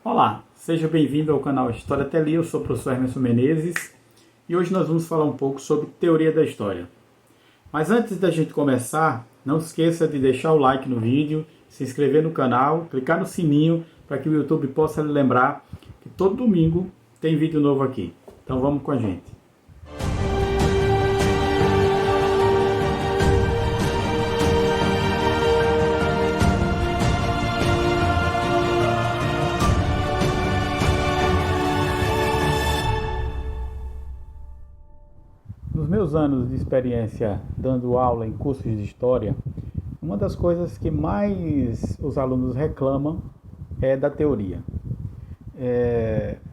Olá, seja bem-vindo ao canal História Até Ali. Eu sou o professor Hermeson Menezes e hoje nós vamos falar um pouco sobre teoria da história. Mas antes da gente começar, não esqueça de deixar o like no vídeo, se inscrever no canal, clicar no sininho para que o YouTube possa lhe lembrar que todo domingo tem vídeo novo aqui. Então vamos com a gente. Nos meus anos de experiência dando aula em cursos de história, uma das coisas que mais os alunos reclamam é da teoria.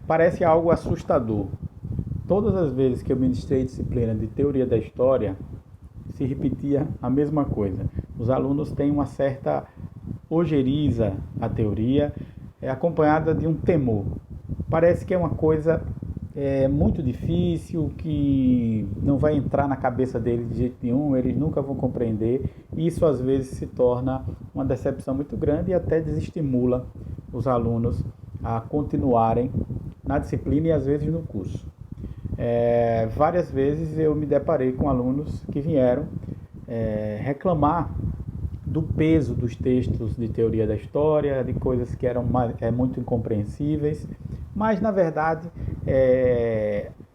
Parece algo assustador. Todas as vezes que eu ministrei disciplina de teoria da história, se repetia a mesma coisa. Os alunos têm uma certa ojeriza à teoria, acompanhada de um temor. Parece que é uma coisa muito difícil, que não vai entrar na cabeça deles de jeito nenhum, eles nunca vão compreender, e isso às vezes se torna uma decepção muito grande e até desestimula os alunos a continuarem na disciplina e às vezes no curso. Várias vezes eu me deparei com alunos que vieram reclamar do peso dos textos de teoria da história, de coisas que eram muito incompreensíveis, mas na verdade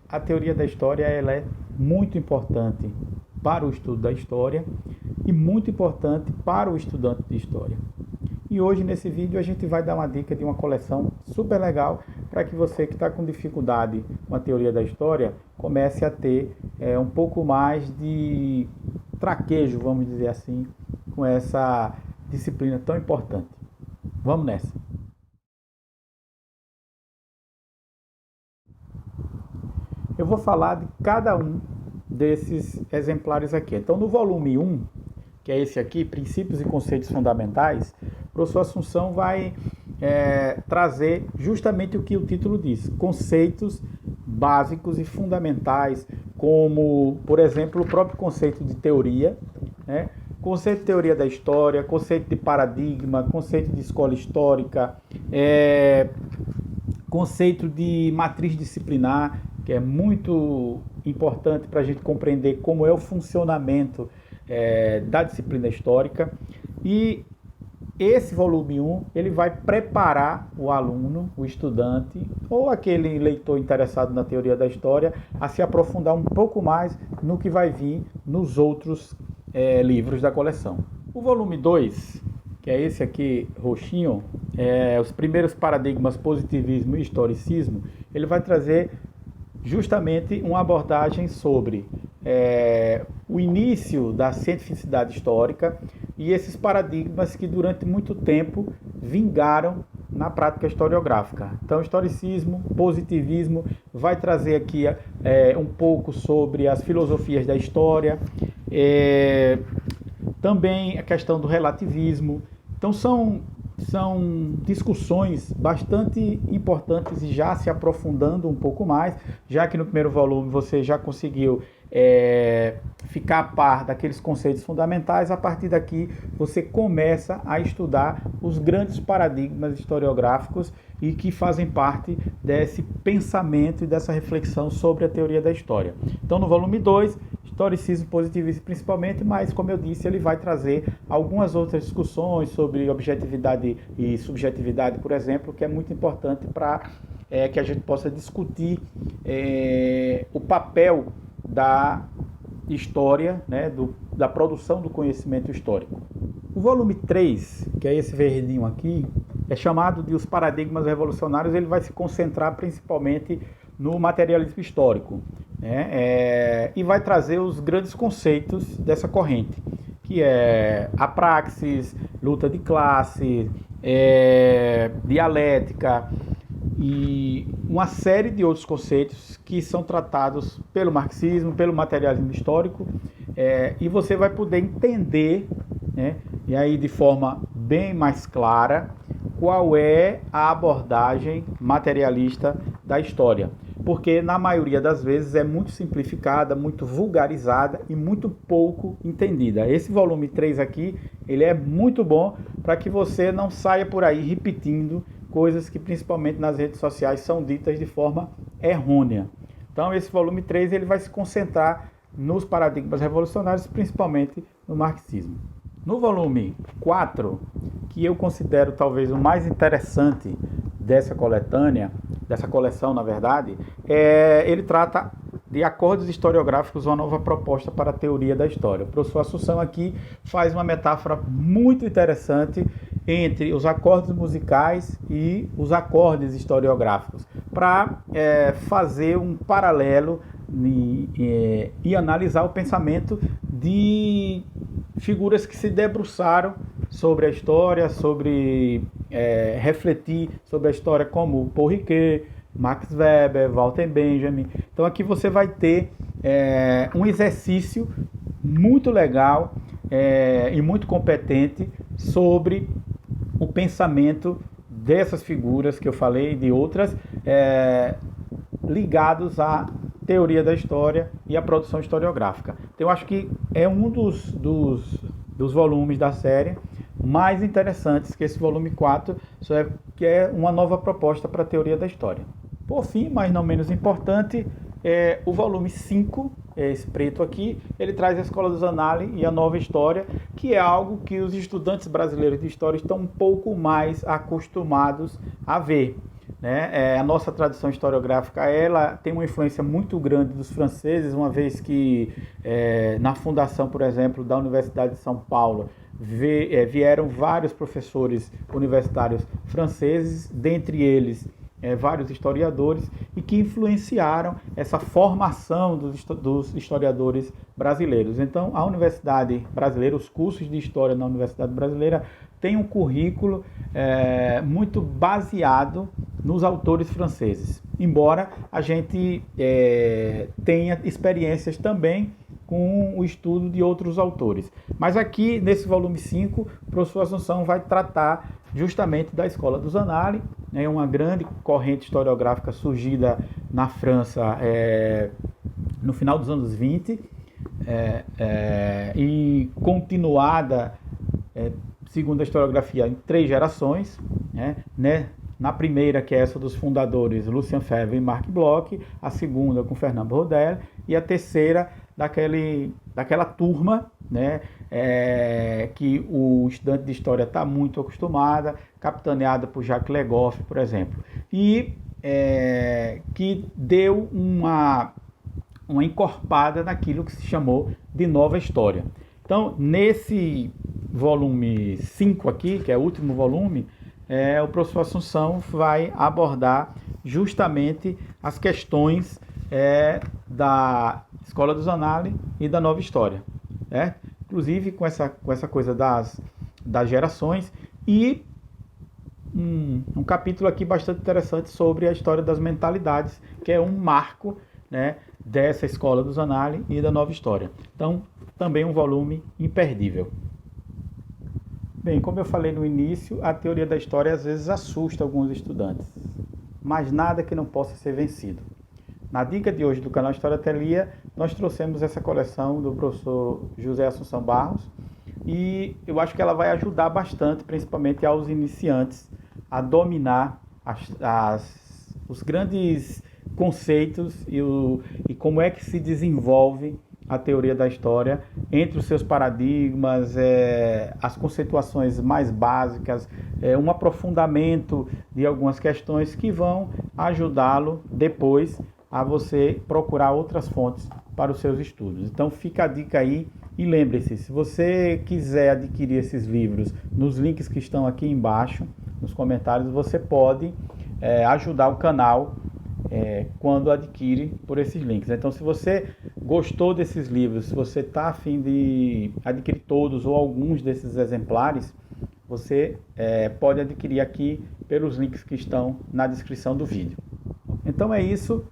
a teoria da história ela é muito importante para o estudo da história e muito importante para o estudante de história. E hoje nesse vídeo a gente vai dar uma dica de uma coleção super legal para que você que está com dificuldade com a teoria da história comece a ter um pouco mais de traquejo, vamos dizer assim, com essa disciplina tão importante. Vamos nessa! Eu vou falar de cada um desses exemplares aqui. Então, no volume 1, que é esse aqui, Princípios e Conceitos Fundamentais, o professor Assunção vai trazer justamente o que o título diz, conceitos básicos e fundamentais, como, por exemplo, o próprio conceito de teoria, né? Conceito de teoria da história, conceito de paradigma, conceito de escola histórica, conceito de matriz disciplinar, que é muito importante para a gente compreender como é o funcionamento da disciplina histórica. E esse volume 1, ele vai preparar o aluno, o estudante, ou aquele leitor interessado na teoria da história, a se aprofundar um pouco mais no que vai vir nos outros livros da coleção. O volume 2, que é esse aqui, roxinho, os primeiros paradigmas positivismo e historicismo, ele vai trazer justamente uma abordagem sobre o início da cientificidade histórica e esses paradigmas que durante muito tempo vingaram na prática historiográfica. Então, historicismo, positivismo, vai trazer aqui um pouco sobre as filosofias da história, também a questão do relativismo. Então, são discussões bastante importantes e já se aprofundando um pouco mais, já que no primeiro volume você já conseguiu ficar a par daqueles conceitos fundamentais. A partir daqui você começa a estudar os grandes paradigmas historiográficos e que fazem parte desse pensamento e dessa reflexão sobre a teoria da história. Então, no volume 2, historicismo, positivismo principalmente, mas como eu disse, ele vai trazer algumas outras discussões sobre objetividade e subjetividade, por exemplo, que é muito importante para que a gente possa discutir o papel da história, né, da produção do conhecimento histórico. O volume 3, que é esse verdinho aqui, é chamado de Os Paradigmas Revolucionários. Ele vai se concentrar principalmente no materialismo histórico, né, e vai trazer os grandes conceitos dessa corrente, que é a praxis, luta de classe, dialética e uma série de outros conceitos que são tratados pelo marxismo, pelo materialismo histórico, e você vai poder entender, né, e aí de forma bem mais clara, qual é a abordagem materialista da história. Porque na maioria das vezes é muito simplificada, muito vulgarizada e muito pouco entendida. Esse volume 3 aqui, ele é muito bom para que você não saia por aí repetindo coisas que principalmente nas redes sociais são ditas de forma errônea. Então esse volume 3 ele vai se concentrar nos paradigmas revolucionários, principalmente no marxismo. No volume 4, que eu considero talvez o mais interessante dessa coletânea, dessa coleção na verdade, ele trata de acordes historiográficos, uma nova proposta para a teoria da história. O professor Assunção aqui faz uma metáfora muito interessante entre os acordes musicais e os acordes historiográficos, para fazer um paralelo e analisar o pensamento de figuras que se debruçaram sobre a história, sobre refletir sobre a história, como Paul Ricoeur, Max Weber, Walter Benjamin. Então aqui você vai ter um exercício muito legal e muito competente sobre o pensamento dessas figuras que eu falei e de outras ligados à teoria da história e à produção historiográfica. Então eu acho que é um dos volumes da série mais interessantes, que esse volume 4, que é uma nova proposta para a teoria da história. Por fim, mas não menos importante, o volume 5, esse preto aqui, ele traz a Escola dos Annales e a Nova História, que é algo que os estudantes brasileiros de História estão um pouco mais acostumados a ver. A nossa tradição historiográfica ela tem uma influência muito grande dos franceses, uma vez que na fundação, por exemplo, da Universidade de São Paulo, vieram vários professores universitários franceses, dentre eles vários historiadores, e que influenciaram essa formação dos historiadores brasileiros. Então, a Universidade Brasileira, os cursos de História na Universidade Brasileira, têm um currículo muito baseado nos autores franceses, embora a gente tenha experiências também com o estudo de outros autores. Mas aqui, nesse volume 5, o professor Assunção vai tratar justamente da Escola dos Annales, uma grande corrente historiográfica surgida na França no final dos anos 20 e continuada, segundo a historiografia, em 3 gerações, na primeira, que é essa dos fundadores Lucien Febvre e Marc Bloch, a segunda com Fernand Braudel, e a terceira daquela turma, que o estudante de história está muito acostumada, capitaneada por Jacques Le Goff, por exemplo, e que deu uma encorpada naquilo que se chamou de nova história. Então, nesse volume 5 aqui, que é o último volume, o professor Assunção vai abordar justamente as questões da Escola dos Annales e da Nova História, inclusive com essa coisa das gerações, e um capítulo aqui bastante interessante sobre a história das mentalidades, que é um marco dessa Escola dos Annales e da Nova História. Então, também um volume imperdível. Bem, como eu falei no início, a teoria da história às vezes assusta alguns estudantes, mas nada que não possa ser vencido. Na dica de hoje do canal História Telia, nós trouxemos essa coleção do professor José Assunção Barros, e eu acho que ela vai ajudar bastante, principalmente aos iniciantes, a dominar os grandes conceitos e como é que se desenvolve a teoria da história, entre os seus paradigmas, as conceituações mais básicas, um aprofundamento de algumas questões que vão ajudá-lo depois a você procurar outras fontes para os seus estudos. Então fica a dica aí, e lembre-se, se você quiser adquirir esses livros nos links que estão aqui embaixo, nos comentários, você pode ajudar o canal quando adquire por esses links. Então, se você gostou desses livros, se você está a fim de adquirir todos ou alguns desses exemplares, você pode adquirir aqui pelos links que estão na descrição do vídeo. Então é isso.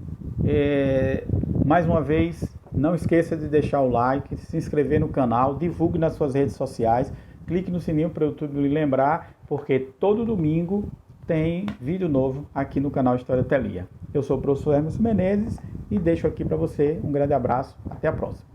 Mais uma vez, não esqueça de deixar o like, se inscrever no canal, divulgue nas suas redes sociais, clique no sininho para o YouTube lhe lembrar, porque todo domingo tem vídeo novo aqui no canal História Telia. Eu sou o professor Hermes Menezes e deixo aqui para você um grande abraço. Até a próxima.